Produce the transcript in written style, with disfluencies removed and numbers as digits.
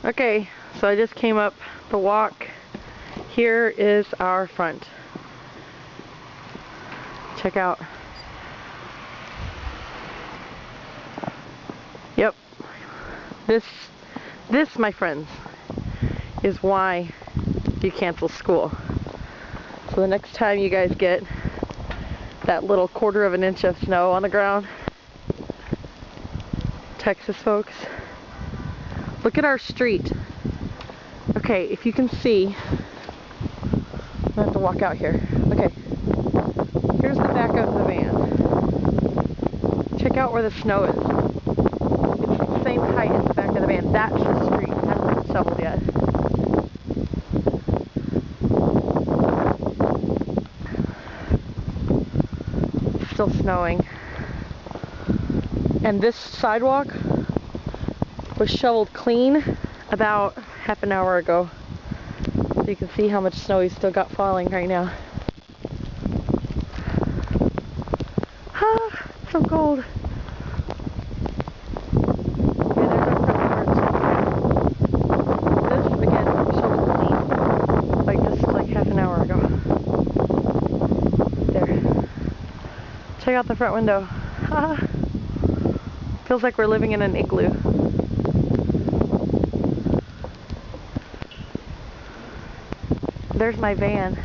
Okay, so I just came up the walk. Here is our front. Check out. Yep. This, my friends, is why you cancel school. So the next time you guys get that little 1/4 of an inch of snow on the ground, Texas folks, look at our street. Okay, if you can see, I'm gonna have to walk out here. Okay, here's the back of the van. Check out where the snow is. It's the same height as the back of the van. That's the street. It hasn't been shoveled yet. It's still snowing. And this sidewalk was shoveled clean about half an hour ago. So you can see how much snow he's still got falling right now. Ah, it's so cold. Okay, there's our front yard. This, again, was shoveled clean. Like just like half an hour ago. There. Check out the front window. Ah. Feels like we're living in an igloo. There's my van.